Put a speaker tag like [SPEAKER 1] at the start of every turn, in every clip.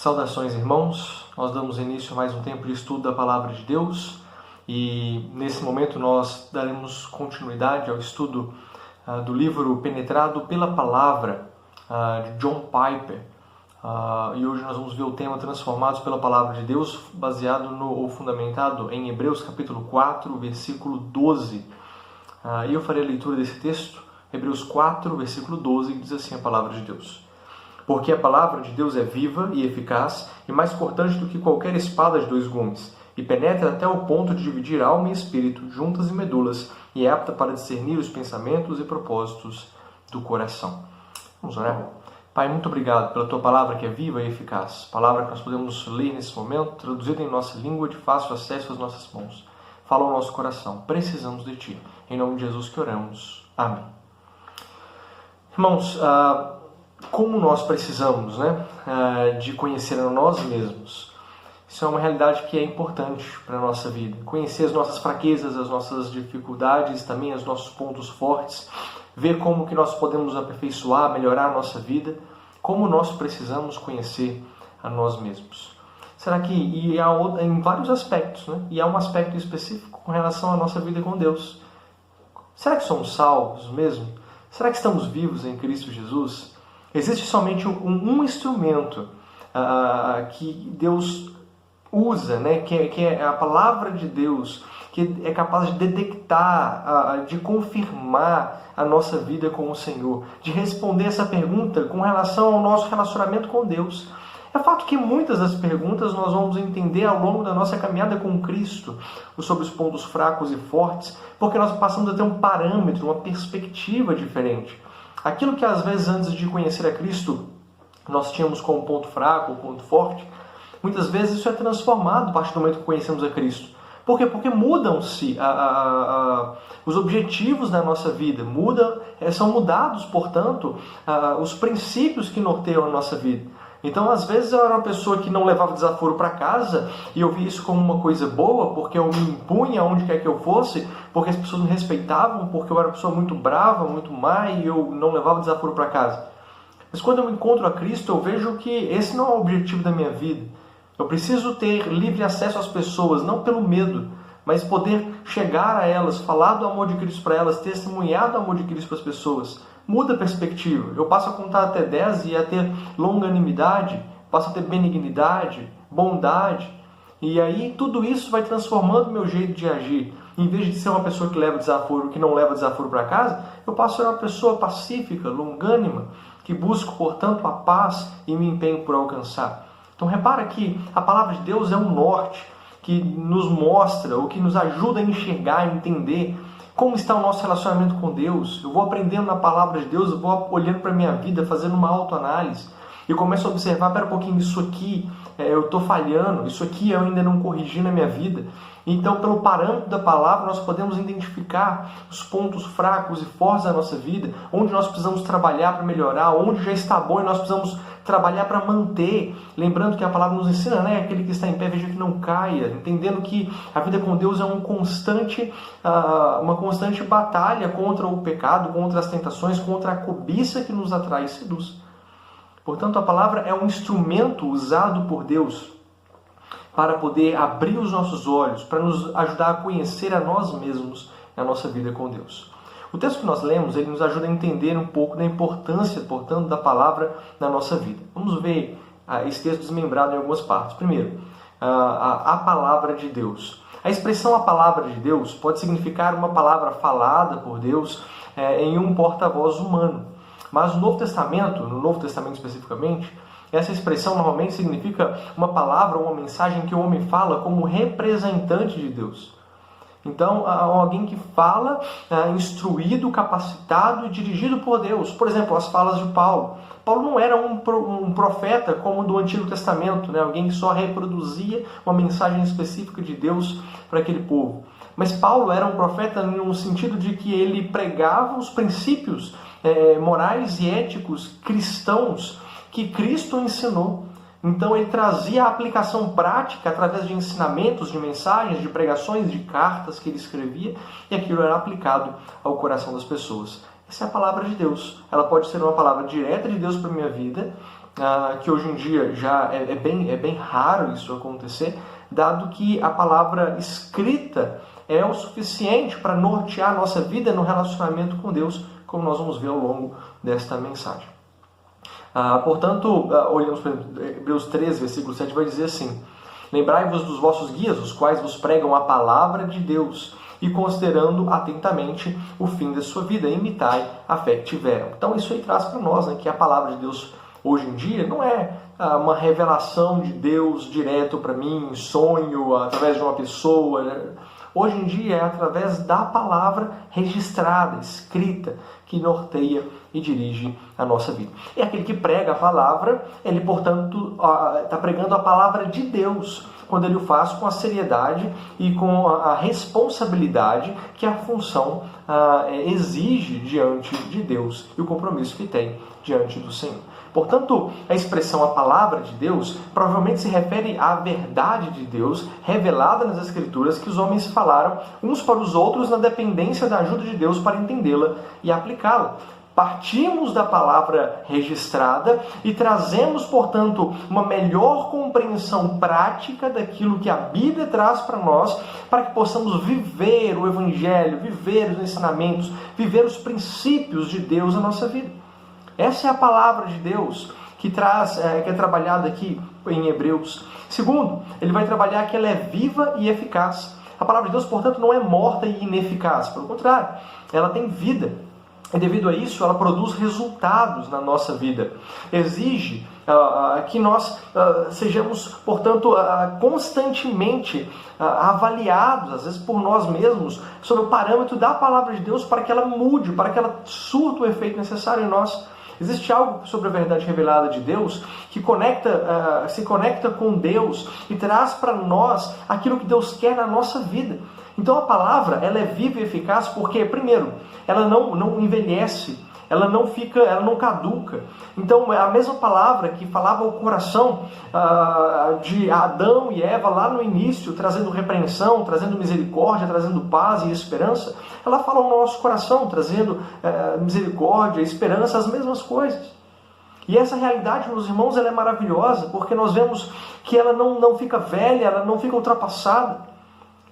[SPEAKER 1] Saudações, irmãos. Nós damos início a mais um tempo de estudo da Palavra de Deus e nesse momento nós daremos continuidade ao estudo do livro Penetrado pela Palavra, de John Piper. E hoje nós vamos ver o tema Transformados pela Palavra de Deus, baseado ou fundamentado em Hebreus capítulo 4, versículo 12. E eu farei a leitura desse texto, Hebreus 4, versículo 12, que diz assim a Palavra de Deus. Porque a palavra de Deus é viva e eficaz e mais cortante do que qualquer espada de dois gumes, e penetra até o ponto de dividir alma e espírito, juntas e medulas, e é apta para discernir os pensamentos e propósitos do coração. Vamos orar? Pai, muito obrigado pela Tua palavra que é viva e eficaz, palavra que nós podemos ler nesse momento, traduzida em nossa língua de fácil acesso às nossas mãos. Fala ao nosso coração, precisamos de Ti. Em nome de Jesus que oramos. Amém. Irmãos, como nós precisamos de conhecer a nós mesmos. Isso é uma realidade que é importante para a nossa vida. Conhecer as nossas fraquezas, as nossas dificuldades, também os nossos pontos fortes. Ver como que nós podemos aperfeiçoar, melhorar a nossa vida. Como nós precisamos conhecer a nós mesmos. Será que e há em vários aspectos, e há um aspecto específico com relação à nossa vida com Deus. Será que somos salvos mesmo? Será que estamos vivos em Cristo Jesus? Existe somente um instrumento que Deus usa, que é a palavra de Deus, que é capaz de detectar, de confirmar a nossa vida com o Senhor, de responder essa pergunta com relação ao nosso relacionamento com Deus. É fato que muitas das perguntas nós vamos entender ao longo da nossa caminhada com Cristo, sobre os pontos fracos e fortes, porque nós passamos a ter um parâmetro, uma perspectiva diferente. Aquilo que às vezes antes de conhecer a Cristo nós tínhamos como ponto fraco ou ponto forte, muitas vezes isso é transformado a partir do momento que conhecemos a Cristo. Por quê? Porque mudam-se os objetivos da nossa vida, são mudados, portanto, os princípios que norteiam a nossa vida. Então, às vezes, eu era uma pessoa que não levava desaforo para casa e eu via isso como uma coisa boa, porque eu me impunha onde quer que eu fosse, porque as pessoas me respeitavam, porque eu era uma pessoa muito brava, muito má e eu não levava desaforo para casa. Mas quando eu encontro a Cristo, eu vejo que esse não é o objetivo da minha vida. Eu preciso ter livre acesso às pessoas, não pelo medo, mas poder chegar a elas, falar do amor de Cristo para elas, testemunhar do amor de Cristo para as pessoas. Muda a perspectiva. Eu passo a contar até 10 e a ter longanimidade, passo a ter benignidade, bondade. E aí tudo isso vai transformando o meu jeito de agir. Em vez de ser uma pessoa que leva desaforo, que não leva desaforo para casa, eu passo a ser uma pessoa pacífica, longânima, que busco, portanto, a paz e me empenho por alcançar. Então repara que a palavra de Deus é um norte que nos mostra, ou que nos ajuda a enxergar, a entender como está o nosso relacionamento com Deus. Eu vou aprendendo na palavra de Deus, eu vou olhando para a minha vida, fazendo uma autoanálise. E começo a observar, pera um pouquinho, isso aqui eu estou falhando, isso aqui eu ainda não corrigi na minha vida. Então, pelo parâmetro da palavra, nós podemos identificar os pontos fracos e fortes da nossa vida, onde nós precisamos trabalhar para melhorar, onde já está bom e nós precisamos trabalhar para manter. Lembrando que a palavra nos ensina, aquele que está em pé, veja que não caia. Entendendo que a vida com Deus é uma constante batalha contra o pecado, contra as tentações, contra a cobiça que nos atrai e seduz. Portanto, a palavra é um instrumento usado por Deus para poder abrir os nossos olhos, para nos ajudar a conhecer a nós mesmos na nossa vida com Deus. O texto que nós lemos, ele nos ajuda a entender um pouco da importância, portanto, da palavra na nossa vida. Vamos ver esse texto desmembrado em algumas partes. Primeiro, a palavra de Deus. A expressão a palavra de Deus pode significar uma palavra falada por Deus em um porta-voz humano. Mas no Novo Testamento especificamente, essa expressão normalmente significa uma palavra ou uma mensagem que o homem fala como representante de Deus. Então, alguém que fala instruído, capacitado e dirigido por Deus. Por exemplo, as falas de Paulo. Paulo não era um profeta como o do Antigo Testamento, alguém que só reproduzia uma mensagem específica de Deus para aquele povo. Mas Paulo era um profeta no sentido de que ele pregava os princípios morais e éticos cristãos que Cristo ensinou. Então ele trazia a aplicação prática através de ensinamentos, de mensagens, de pregações, de cartas que ele escrevia, e aquilo era aplicado ao coração das pessoas. Essa é a palavra de Deus. Ela pode ser uma palavra direta de Deus para a minha vida, que hoje em dia já é bem raro isso acontecer, dado que a palavra escrita é o suficiente para nortear a nossa vida no relacionamento com Deus, como nós vamos ver ao longo desta mensagem. Portanto, olhamos para Hebreus 13, versículo 7, vai dizer assim: lembrai-vos dos vossos guias, os quais vos pregam a palavra de Deus, e considerando atentamente o fim da sua vida, imitai a fé que tiveram. Então isso aí traz para nós, que a palavra de Deus hoje em dia não é uma revelação de Deus direto para mim, em sonho, através de uma pessoa. Hoje em dia é através da palavra registrada, escrita, que norteia e dirige a nossa vida. E aquele que prega a palavra, ele, portanto, está pregando a palavra de Deus, quando ele o faz com a seriedade e com a responsabilidade que a função exige diante de Deus e o compromisso que tem diante do Senhor. Portanto, a expressão a palavra de Deus provavelmente se refere à verdade de Deus revelada nas Escrituras que os homens falaram uns para os outros na dependência da ajuda de Deus para entendê-la e aplicá-la. Partimos da palavra registrada e trazemos, portanto, uma melhor compreensão prática daquilo que a Bíblia traz para nós, para que possamos viver o Evangelho, viver os ensinamentos, viver os princípios de Deus na nossa vida. Essa é a palavra de Deus que é trabalhada aqui em Hebreus. Segundo, ele vai trabalhar que ela é viva e eficaz. A palavra de Deus, portanto, não é morta e ineficaz. Pelo contrário, ela tem vida. E devido a isso, ela produz resultados na nossa vida. Exige que nós sejamos, portanto, constantemente avaliados, às vezes por nós mesmos, sobre o parâmetro da palavra de Deus para que ela mude, para que ela surta o efeito necessário em nós. Existe algo sobre a verdade revelada de Deus que se conecta com Deus e traz para nós aquilo que Deus quer na nossa vida. Então a palavra, ela é viva e eficaz porque, primeiro, ela não envelhece, ela não caduca. Então a mesma palavra que falava ao coração de Adão e Eva lá no início, trazendo repreensão, trazendo misericórdia, trazendo paz e esperança, ela fala ao nosso coração, trazendo misericórdia, esperança, as mesmas coisas. E essa realidade, meus irmãos, ela é maravilhosa, porque nós vemos que ela não fica velha, ela não fica ultrapassada.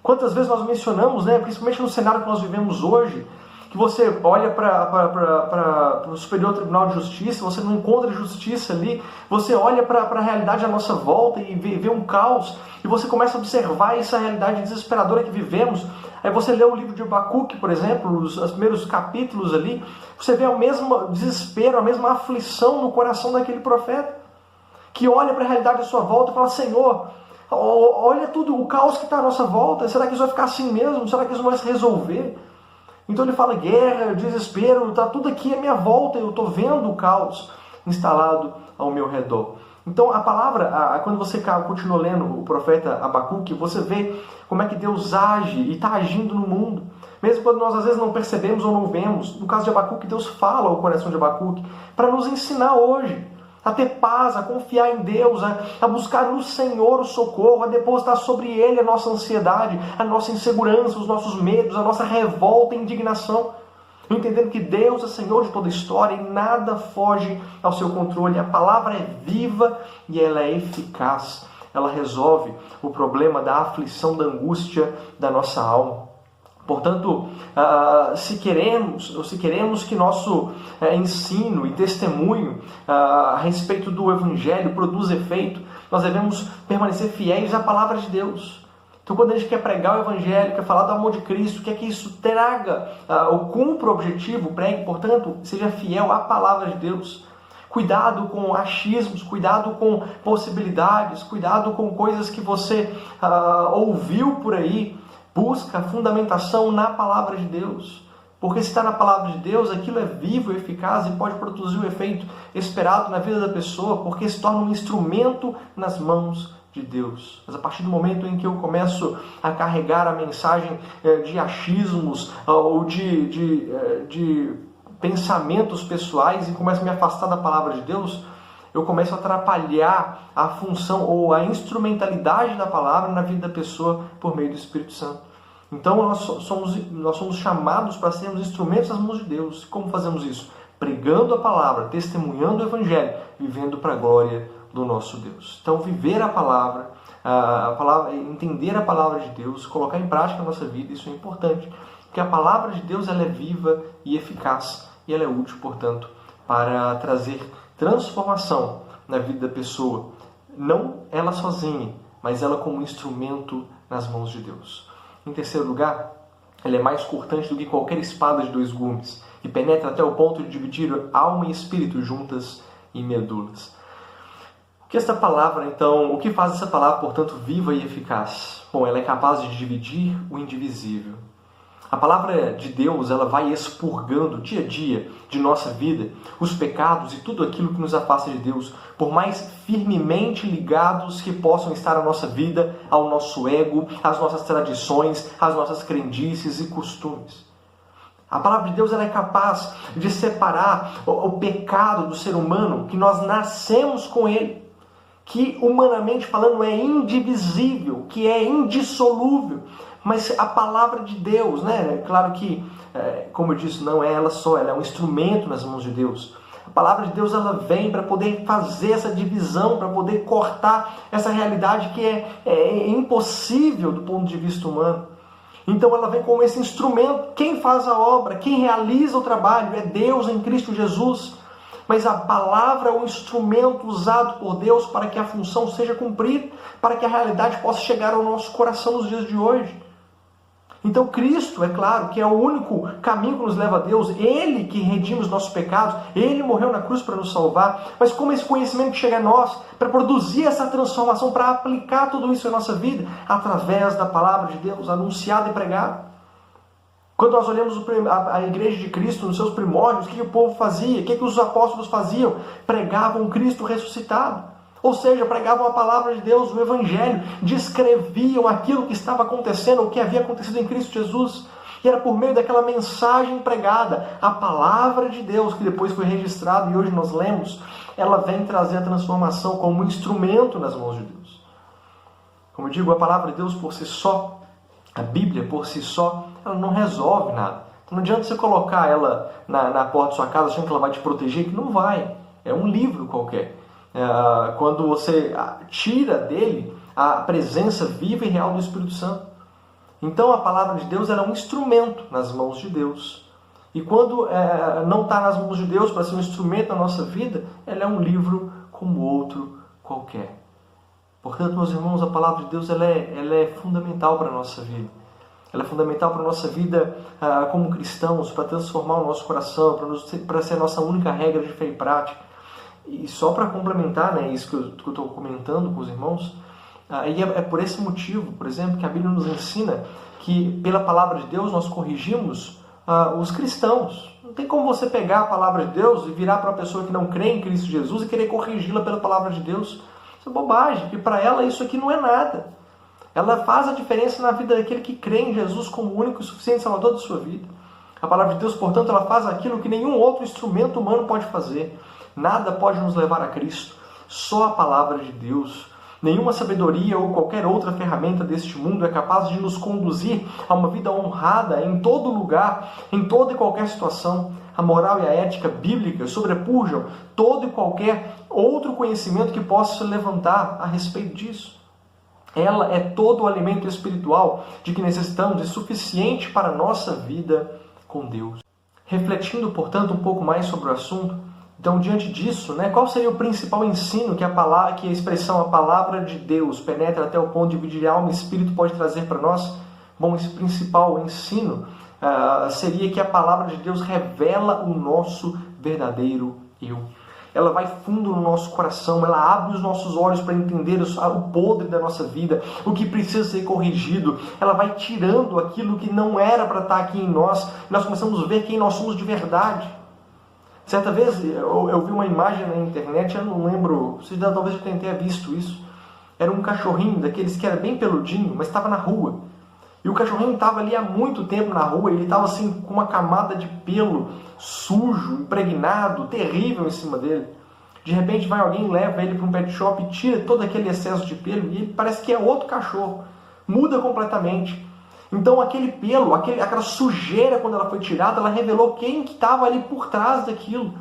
[SPEAKER 1] Quantas vezes nós mencionamos, principalmente no cenário que nós vivemos hoje, que você olha para o Superior Tribunal de Justiça, você não encontra justiça ali, você olha para a realidade à nossa volta e vê um caos, e você começa a observar essa realidade desesperadora que vivemos. Aí você lê o livro de Abacuque, por exemplo, os primeiros capítulos ali, você vê o mesmo desespero, a mesma aflição no coração daquele profeta, que olha para a realidade à sua volta e fala: Senhor, olha tudo, o caos que está à nossa volta, será que isso vai ficar assim mesmo? Será que isso vai se resolver? Então ele fala guerra, desespero, está tudo aqui à minha volta, eu estou vendo o caos instalado ao meu redor. Então a palavra, quando você continua lendo o profeta Abacuque, você vê como é que Deus age e está agindo no mundo. Mesmo quando nós às vezes não percebemos ou não vemos, no caso de Abacuque, Deus fala ao coração de Abacuque para nos ensinar hoje a ter paz, a confiar em Deus, a buscar no Senhor o socorro, a depositar sobre Ele a nossa ansiedade, a nossa insegurança, os nossos medos, a nossa revolta e indignação. Entendendo que Deus é Senhor de toda a história e nada foge ao seu controle. A palavra é viva e ela é eficaz. Ela resolve o problema da aflição, da angústia da nossa alma. Portanto, se queremos que nosso ensino e testemunho a respeito do Evangelho produza efeito, nós devemos permanecer fiéis à palavra de Deus. Então, quando a gente quer pregar o Evangelho, quer falar do amor de Cristo, quer que isso traga ou cumpra o objetivo, pregue, portanto, seja fiel à palavra de Deus. Cuidado com achismos, cuidado com possibilidades, cuidado com coisas que você ouviu por aí. Busca a fundamentação na palavra de Deus. Porque se está na palavra de Deus, aquilo é vivo e eficaz e pode produzir o efeito esperado na vida da pessoa, porque se torna um instrumento nas mãos de Deus. Mas a partir do momento em que eu começo a carregar a mensagem de achismos ou de pensamentos pessoais e começo a me afastar da palavra de Deus, eu começo a atrapalhar a função ou a instrumentalidade da palavra na vida da pessoa por meio do Espírito Santo. Então nós somos chamados para sermos instrumentos nas mãos de Deus. Como fazemos isso? pregando a palavra, testemunhando o Evangelho, vivendo para a glória do nosso Deus. Então, viver a palavra, entender a palavra de Deus, colocar em prática na nossa vida, isso é importante. Porque a palavra de Deus ela é viva e eficaz e ela é útil, portanto, para trazer transformação na vida da pessoa. Não ela sozinha, mas ela como instrumento nas mãos de Deus. Em terceiro lugar, ela é mais cortante do que qualquer espada de 2 gumes, que penetra até o ponto de dividir alma e espírito juntas e medulas. O que esta palavra, então, o que faz essa palavra, portanto, viva e eficaz? Bom, ela é capaz de dividir o indivisível. A palavra de Deus, ela vai expurgando dia a dia de nossa vida os pecados e tudo aquilo que nos afasta de Deus, por mais firmemente ligados que possam estar à nossa vida, ao nosso ego, às nossas tradições, às nossas crendices e costumes. A palavra de Deus ela é capaz de separar o pecado do ser humano, que nós nascemos com ele, que humanamente falando é indivisível, que é indissolúvel. Mas a palavra de Deus, né? Claro que, como eu disse, não é ela só, ela é um instrumento nas mãos de Deus. A palavra de Deus ela vem para poder fazer essa divisão, para poder cortar essa realidade que é impossível do ponto de vista humano. Então ela vem como esse instrumento. Quem faz a obra, quem realiza o trabalho é Deus em Cristo Jesus. Mas a palavra é um instrumento usado por Deus para que a função seja cumprida, para que a realidade possa chegar ao nosso coração nos dias de hoje. Então Cristo, é claro, que é o único caminho que nos leva a Deus, Ele que redime os nossos pecados, Ele morreu na cruz para nos salvar, mas como esse conhecimento chega a nós, para produzir essa transformação, para aplicar tudo isso em nossa vida, através da palavra de Deus, anunciada e pregada. Quando nós olhamos a igreja de Cristo nos seus primórdios, o que o povo fazia? O que os apóstolos faziam? Pregavam Cristo ressuscitado. Ou seja, pregavam a palavra de Deus, o Evangelho, descreviam aquilo que estava acontecendo, o que havia acontecido em Cristo Jesus. E era por meio daquela mensagem pregada, a palavra de Deus, que depois foi registrada e hoje nós lemos, ela vem trazer a transformação como um instrumento nas mãos de Deus. Como eu digo, a palavra de Deus por si só, a Bíblia por si só, ela não resolve nada. Então não adianta você colocar ela na porta da sua casa achando que ela vai te proteger, que não vai. É um livro qualquer. Quando você tira dele a presença viva e real do Espírito Santo. Então a palavra de Deus ela é um instrumento nas mãos de Deus. E quando não está nas mãos de Deus para ser um instrumento na nossa vida, ela é um livro como outro qualquer. Portanto, meus irmãos, a palavra de Deus ela é fundamental para a nossa vida. Ela é fundamental para a nossa vida como cristãos, para transformar o nosso coração, para ser a nossa única regra de fé e prática. E só para complementar, né, isso que eu estou comentando com os irmãos, e é por esse motivo, por exemplo, que a Bíblia nos ensina que pela palavra de Deus nós corrigimos os cristãos. Não tem como você pegar a palavra de Deus e virar para uma pessoa que não crê em Cristo Jesus e querer corrigi-la pela palavra de Deus. Isso é bobagem, porque para ela isso aqui não é nada. Ela faz a diferença na vida daquele que crê em Jesus como o único e suficiente Salvador da sua vida. A palavra de Deus, portanto, ela faz aquilo que nenhum outro instrumento humano pode fazer. Nada pode nos levar a Cristo, só a palavra de Deus. Nenhuma sabedoria ou qualquer outra ferramenta deste mundo é capaz de nos conduzir a uma vida honrada em todo lugar, em toda e qualquer situação. A moral e a ética bíblica sobrepujam todo e qualquer outro conhecimento que possa se levantar a respeito disso. Ela é todo o alimento espiritual de que necessitamos e suficiente para a nossa vida com Deus. Refletindo, portanto, um pouco mais sobre o assunto, então, diante disso, né, qual seria o principal ensino que a expressão a palavra de Deus penetra até o ponto de dividir alma e espírito pode trazer para nós? Bom, esse principal ensino seria que a palavra de Deus revela o nosso verdadeiro eu. Ela vai fundo no nosso coração, ela abre os nossos olhos para entender o podre da nossa vida, o que precisa ser corrigido. Ela vai tirando aquilo que não era para estar aqui em nós, e nós começamos a ver quem nós somos de verdade. Certa vez eu vi uma imagem na internet, eu não lembro, talvez eu tenha visto isso. Era um cachorrinho daqueles que era bem peludinho, mas estava na rua. E o cachorrinho estava ali há muito tempo na rua, ele estava assim com uma camada de pelo sujo, impregnado, terrível em cima dele. De repente vai alguém, leva ele para um pet shop e tira todo aquele excesso de pelo e ele parece que é outro cachorro. Muda completamente. Então aquele pelo, aquela sujeira, quando ela foi tirada, ela revelou quem que estava ali por trás daquilo.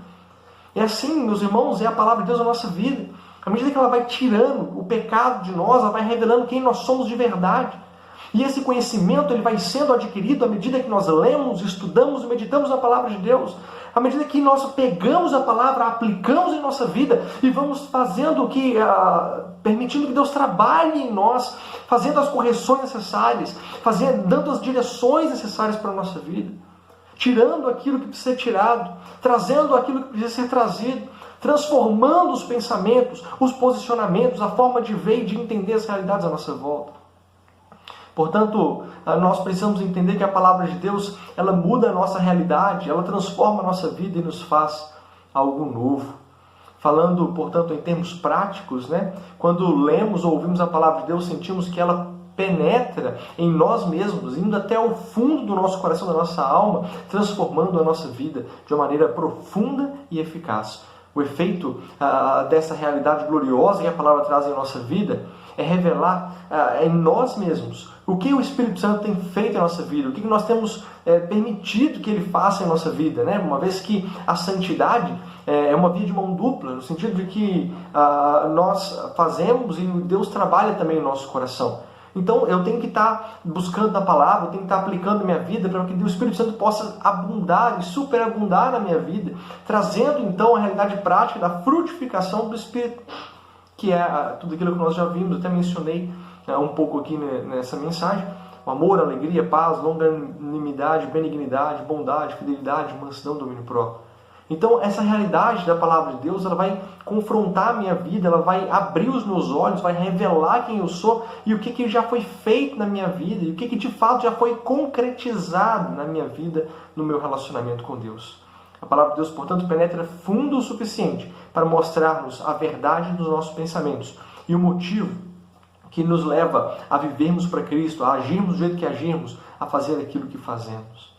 [SPEAKER 1] E assim, meus irmãos, é a palavra de Deus na nossa vida. À medida que ela vai tirando o pecado de nós, ela vai revelando quem nós somos de verdade. E esse conhecimento ele vai sendo adquirido à medida que nós lemos, estudamos e meditamos na palavra de Deus. À medida que nós pegamos a palavra, a aplicamos em nossa vida e vamos fazendo permitindo que Deus trabalhe em nós, fazendo as correções necessárias, dando as direções necessárias para a nossa vida, tirando aquilo que precisa ser tirado, trazendo aquilo que precisa ser trazido, transformando os pensamentos, os posicionamentos, a forma de ver e de entender as realidades à nossa volta. Portanto, nós precisamos entender que a palavra de Deus, ela muda a nossa realidade, ela transforma a nossa vida e nos faz algo novo. Falando, portanto, em termos práticos, quando lemos ou ouvimos a palavra de Deus, sentimos que ela penetra em nós mesmos, indo até o fundo do nosso coração, da nossa alma, transformando a nossa vida de uma maneira profunda e eficaz. O efeito dessa realidade gloriosa que a palavra traz em nossa vida é revelar em nós mesmos o que o Espírito Santo tem feito em nossa vida, o que nós temos permitido que Ele faça em nossa vida, uma vez que a santidade é uma via de mão dupla, no sentido de que nós fazemos e Deus trabalha também no nosso coração. Então eu tenho que estar buscando na palavra, eu tenho que estar aplicando na minha vida para que o Espírito Santo possa abundar e superabundar na minha vida, trazendo então a realidade prática da frutificação do Espírito, que é tudo aquilo que nós já vimos, até mencionei um pouco aqui nessa mensagem: o amor, a alegria, paz, longanimidade, benignidade, bondade, fidelidade, mansidão, domínio próprio. Então, essa realidade da palavra de Deus, ela vai confrontar a minha vida, ela vai abrir os meus olhos, vai revelar quem eu sou e o que já foi feito na minha vida e o que de fato já foi concretizado na minha vida, no meu relacionamento com Deus. A palavra de Deus, portanto, penetra fundo o suficiente para mostrar-nos a verdade dos nossos pensamentos e o motivo que nos leva a vivermos para Cristo, a agirmos do jeito que agirmos, a fazer aquilo que fazemos.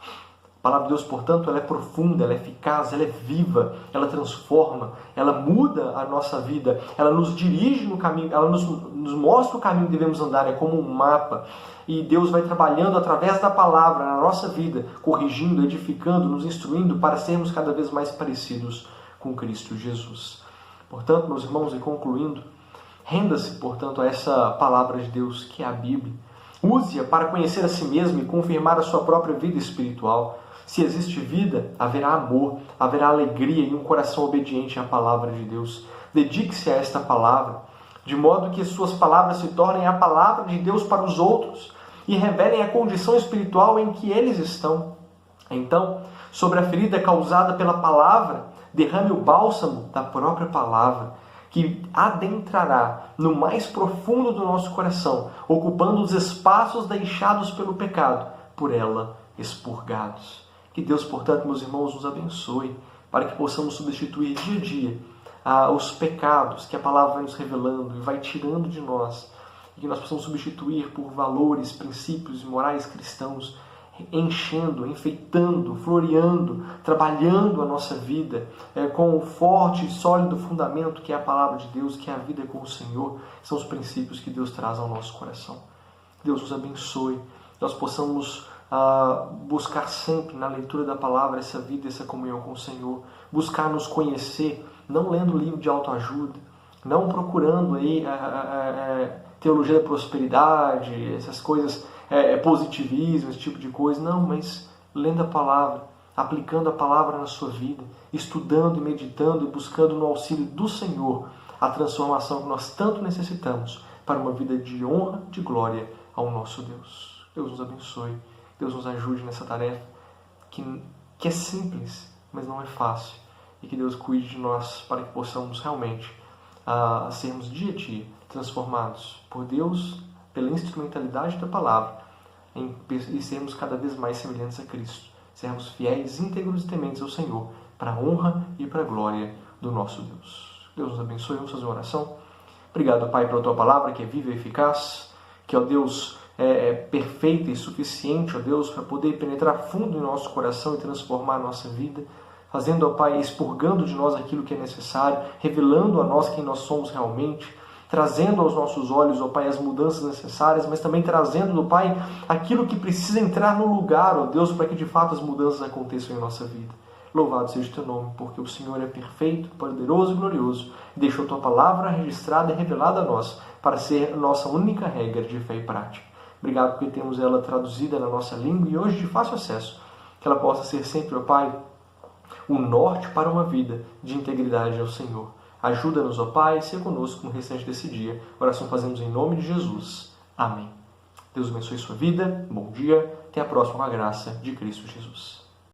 [SPEAKER 1] A palavra de Deus, portanto, ela é profunda, ela é eficaz, ela é viva, ela transforma, ela muda a nossa vida, ela nos dirige no caminho, ela nos mostra o caminho que devemos andar, é como um mapa. E Deus vai trabalhando através da palavra na nossa vida, corrigindo, edificando, nos instruindo para sermos cada vez mais parecidos com Cristo Jesus. Portanto, meus irmãos, e concluindo, renda-se, portanto, a essa palavra de Deus, que é a Bíblia. Use-a para conhecer a si mesmo e confirmar a sua própria vida espiritual. Se existe vida, haverá amor, haverá alegria e um coração obediente à palavra de Deus. Dedique-se a esta palavra, de modo que suas palavras se tornem a palavra de Deus para os outros e revelem a condição espiritual em que eles estão. Então, sobre a ferida causada pela palavra, derrame o bálsamo da própria palavra, que adentrará no mais profundo do nosso coração, ocupando os espaços deixados pelo pecado, por ela expurgados. Que Deus, portanto, meus irmãos, nos abençoe, para que possamos substituir dia a dia os pecados que a palavra vai nos revelando e vai tirando de nós, e que nós possamos substituir por valores, princípios e morais cristãos, enchendo, enfeitando, floreando, trabalhando a nossa vida com o forte e sólido fundamento que é a palavra de Deus, que é a vida com o Senhor, são os princípios que Deus traz ao nosso coração. Deus nos abençoe, nós possamos buscar sempre na leitura da palavra essa vida, essa comunhão com o Senhor, buscar nos conhecer, não lendo livro de autoajuda, não procurando aí teologia da prosperidade, essas coisas, positivismo, esse tipo de coisa, não, mas lendo a palavra, aplicando a palavra na sua vida, estudando e meditando e buscando no auxílio do Senhor a transformação que nós tanto necessitamos para uma vida de honra, de glória ao nosso Deus. Deus nos abençoe, Deus nos ajude nessa tarefa que é simples, mas não é fácil, e que Deus cuide de nós para que possamos realmente sermos dia a dia transformados por Deus, pela instrumentalidade da palavra, e sermos cada vez mais semelhantes a Cristo, sermos fiéis, íntegros e tementes ao Senhor, para a honra e para a glória do nosso Deus. Deus nos abençoe. Vamos fazer uma oração. Obrigado, Pai, pela Tua palavra, que é viva e eficaz, que, ó Deus, é perfeita e suficiente, ó Deus, para poder penetrar fundo em nosso coração e transformar a nossa vida, fazendo, ó Pai, expurgando de nós aquilo que é necessário, revelando a nós quem nós somos realmente, trazendo aos nossos olhos, ó Pai, as mudanças necessárias, mas também trazendo, ó Pai, aquilo que precisa entrar no lugar, ó Deus, para que de fato as mudanças aconteçam em nossa vida. Louvado seja o Teu nome, porque o Senhor é perfeito, poderoso e glorioso, e deixou Tua palavra registrada e revelada a nós, para ser nossa única regra de fé e prática. Obrigado porque temos ela traduzida na nossa língua e hoje de fácil acesso, que ela possa ser sempre, ó Pai, o norte para uma vida de integridade ao Senhor. Ajuda-nos, ó Pai, e seja conosco no restante desse dia. Oração fazemos em nome de Jesus. Amém. Deus abençoe sua vida, bom dia, até a próxima, com a graça de Cristo Jesus.